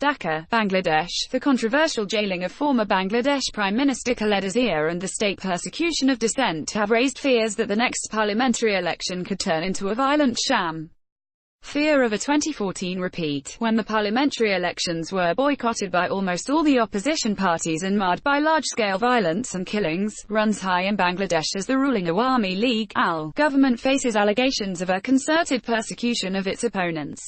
Dhaka, Bangladesh, the controversial jailing of former Bangladesh Prime Minister Khaleda Zia and the state persecution of dissent have raised fears that the next parliamentary election could turn into a violent sham. Fear of a 2014 repeat, when the parliamentary elections were boycotted by almost all the opposition parties and marred by large-scale violence and killings, runs high in Bangladesh as the ruling Awami League (AL) government faces allegations of a concerted persecution of its opponents.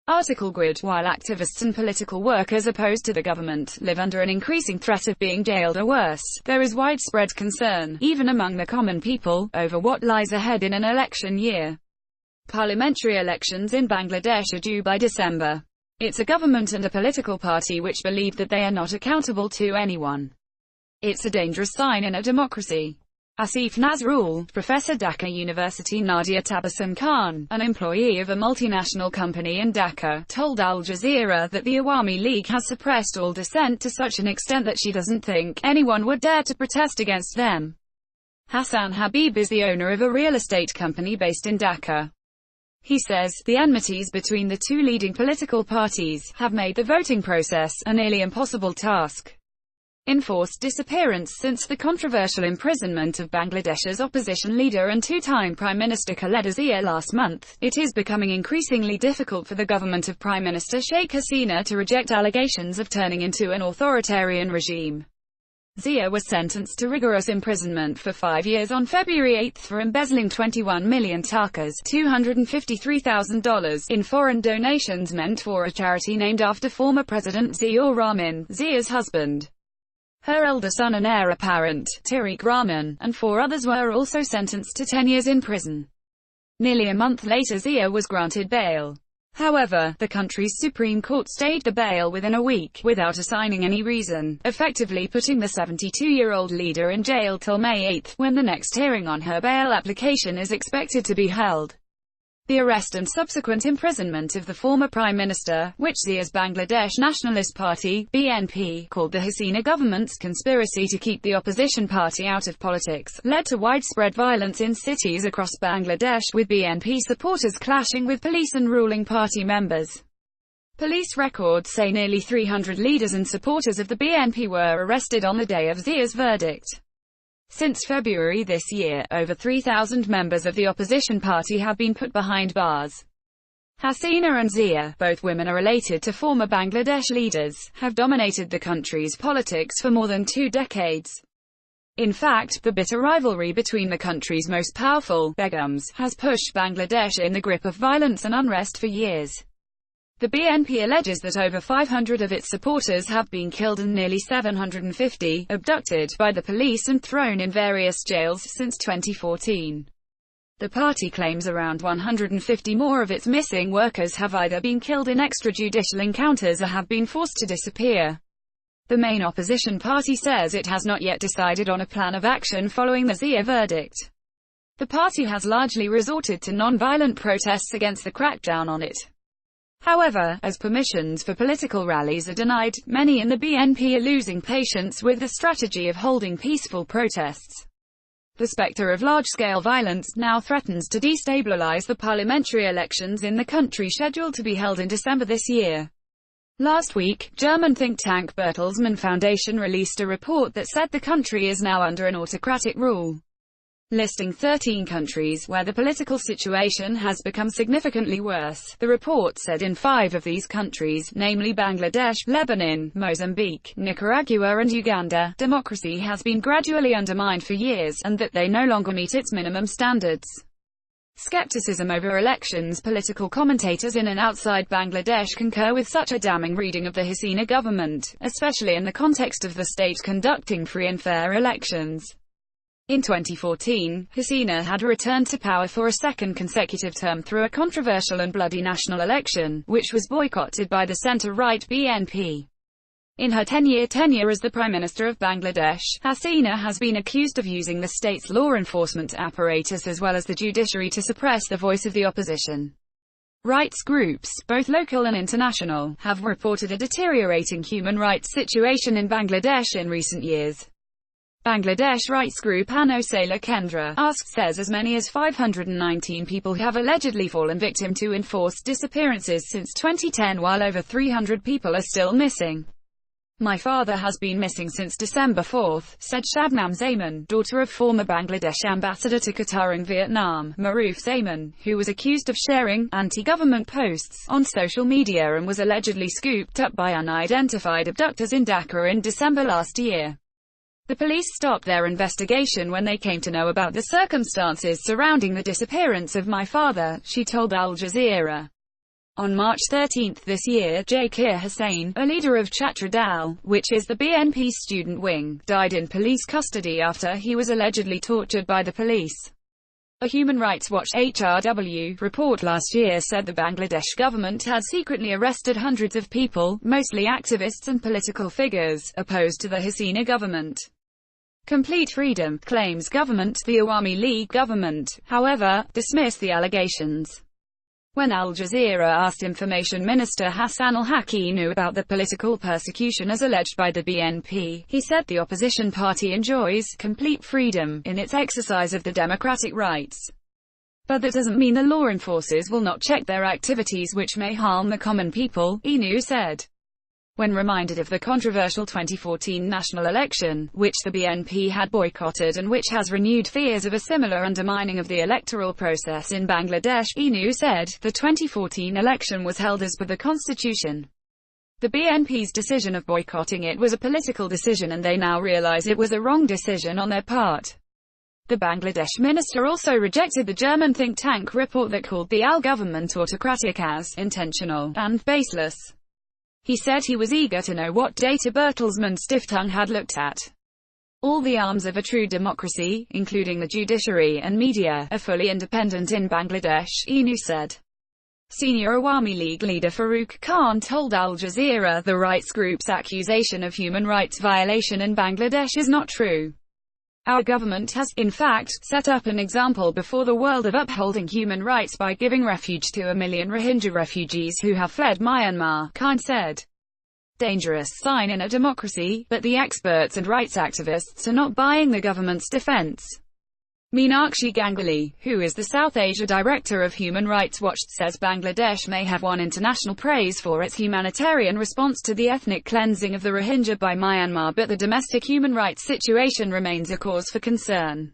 Article Grid, while activists and political workers opposed to the government live under an increasing threat of being jailed or worse, there is widespread concern, even among the common people, over what lies ahead in an election year. Parliamentary elections in Bangladesh are due by December. It's a government and a political party which believe that they are not accountable to anyone. It's a dangerous sign in a democracy. Asif Nazrul, Professor Dhaka University Nadia Tabassum Khan, an employee of a multinational company in Dhaka, told Al Jazeera that the Awami League has suppressed all dissent to such an extent that she doesn't think anyone would dare to protest against them. Hassan Habib is the owner of a real estate company based in Dhaka. He says, the enmities between the two leading political parties have made the voting process a nearly impossible task. Enforced disappearance. Since the controversial imprisonment of Bangladesh's opposition leader and two-time Prime Minister Khaleda Zia last month, it is becoming increasingly difficult for the government of Prime Minister Sheikh Hasina to reject allegations of turning into an authoritarian regime. Zia was sentenced to rigorous imprisonment for 5 years on February 8 for embezzling 21 million takas $253,000 in foreign donations meant for a charity named after former President Ziaur Rahman, Zia's husband. Her elder son and heir apparent, Tariq Rahman, and 4 others were also sentenced to 10 years in prison. Nearly a month later Zia was granted bail. However, the country's Supreme Court stayed the bail within a week, without assigning any reason, effectively putting the 72-year-old leader in jail till May 8, when the next hearing on her bail application is expected to be held. The arrest and subsequent imprisonment of the former Prime Minister, which Zia's Bangladesh Nationalist Party, BNP, called the Hasina government's conspiracy to keep the opposition party out of politics, led to widespread violence in cities across Bangladesh, with BNP supporters clashing with police and ruling party members. Police records say nearly 300 leaders and supporters of the BNP were arrested on the day of Zia's verdict. Since February this year, over 3,000 members of the opposition party have been put behind bars. Hasina and Zia, both women are related to former Bangladesh leaders, have dominated the country's politics for more than 2 decades. In fact, the bitter rivalry between the country's most powerful begums has pushed Bangladesh in the grip of violence and unrest for years. The BNP alleges that over 500 of its supporters have been killed and nearly 750 abducted by the police and thrown in various jails since 2014. The party claims around 150 more of its missing workers have either been killed in extrajudicial encounters or have been forced to disappear. The main opposition party says it has not yet decided on a plan of action following the Zia verdict. The party has largely resorted to non-violent protests against the crackdown on it. However, as permissions for political rallies are denied, many in the BNP are losing patience with the strategy of holding peaceful protests. The spectre of large-scale violence now threatens to destabilize the parliamentary elections in the country scheduled to be held in December this year. Last week, German think tank Bertelsmann Foundation released a report that said the country is now under an autocratic rule, listing 13 countries where the political situation has become significantly worse. The report said in 5 of these countries, namely Bangladesh, Lebanon, Mozambique, Nicaragua and Uganda, democracy has been gradually undermined for years, and that they no longer meet its minimum standards. Skepticism over elections. Political commentators in and outside Bangladesh concur with such a damning reading of the Hasina government, especially in the context of the state conducting free and fair elections. In 2014, Hasina had returned to power for a second consecutive term through a controversial and bloody national election, which was boycotted by the centre-right BNP. In her 10-year tenure as the Prime Minister of Bangladesh, Hasina has been accused of using the state's law enforcement apparatus as well as the judiciary to suppress the voice of the opposition. Rights groups, both local and international, have reported a deteriorating human rights situation in Bangladesh in recent years. Bangladesh rights group Anno Sela Kendra says as many as 519 people have allegedly fallen victim to enforced disappearances since 2010, while over 300 people are still missing. My father has been missing since December 4, said Shabnam Zaman, daughter of former Bangladesh ambassador to Qatar and Vietnam, Maruf Zaman, who was accused of sharing anti-government posts on social media and was allegedly scooped up by unidentified abductors in Dhaka in December last year. The police stopped their investigation when they came to know about the circumstances surrounding the disappearance of my father, she told Al Jazeera. On March 13 this year, Zakir Hussain, a leader of Chhatra Dal, which is the BNP student wing, died in police custody after he was allegedly tortured by the police. A Human Rights Watch (HRW) report last year said the Bangladesh government had secretly arrested hundreds of people, mostly activists and political figures, opposed to the Hasina government. Complete Freedom claims government, the Awami League government, however, dismissed the allegations. When Al Jazeera asked Information Minister Hassan al-Haqqi knew about the political persecution as alleged by the BNP, he said the opposition party enjoys complete freedom in its exercise of the democratic rights. But that doesn't mean the law enforcers will not check their activities which may harm the common people, Inu said. When reminded of the controversial 2014 national election, which the BNP had boycotted and which has renewed fears of a similar undermining of the electoral process in Bangladesh, Inu said, the 2014 election was held as per the constitution. The BNP's decision of boycotting it was a political decision and they now realize it was a wrong decision on their part. The Bangladesh minister also rejected the German think tank report that called the AL government autocratic as intentional and baseless. He said he was eager to know what data Bertelsmann Stiftung had looked at. All the arms of a true democracy, including the judiciary and media, are fully independent in Bangladesh, Inu said. Senior Awami League leader Farooq Khan told Al Jazeera the rights group's accusation of human rights violation in Bangladesh is not true. Our government has, in fact, set up an example before the world of upholding human rights by giving refuge to 1 million Rohingya refugees who have fled Myanmar, Khan said. Dangerous sign in a democracy, but the experts and rights activists are not buying the government's defense. Meenakshi Ganguly, who is the South Asia director of Human Rights Watch, says Bangladesh may have won international praise for its humanitarian response to the ethnic cleansing of the Rohingya by Myanmar, but the domestic human rights situation remains a cause for concern.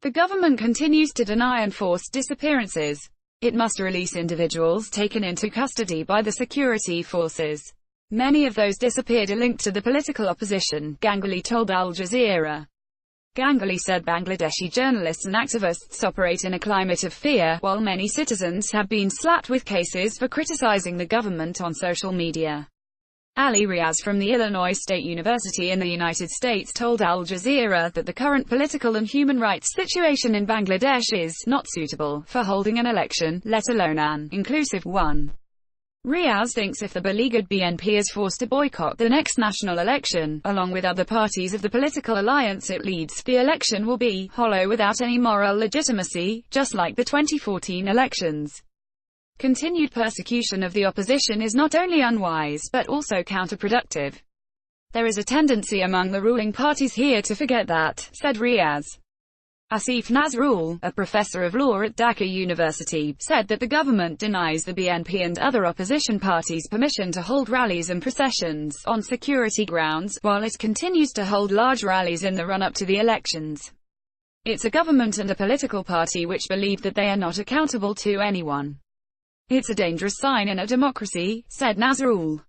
The government continues to deny enforced disappearances. It must release individuals taken into custody by the security forces. Many of those disappeared are linked to the political opposition, Ganguly told Al Jazeera. Ganguly said Bangladeshi journalists and activists operate in a climate of fear, while many citizens have been slapped with cases for criticizing the government on social media. Ali Riaz from the Illinois State University in the United States told Al Jazeera that the current political and human rights situation in Bangladesh is not suitable for holding an election, let alone an inclusive one. Riaz thinks if the beleaguered BNP is forced to boycott the next national election, along with other parties of the political alliance it leads, the election will be hollow without any moral legitimacy, just like the 2014 elections. Continued persecution of the opposition is not only unwise, but also counterproductive. There is a tendency among the ruling parties here to forget that, said Riaz. Asif Nazrul, a professor of law at Dhaka University, said that the government denies the BNP and other opposition parties permission to hold rallies and processions, on security grounds, while it continues to hold large rallies in the run-up to the elections. It's a government and a political party which believe that they are not accountable to anyone. It's a dangerous sign in a democracy, said Nazrul.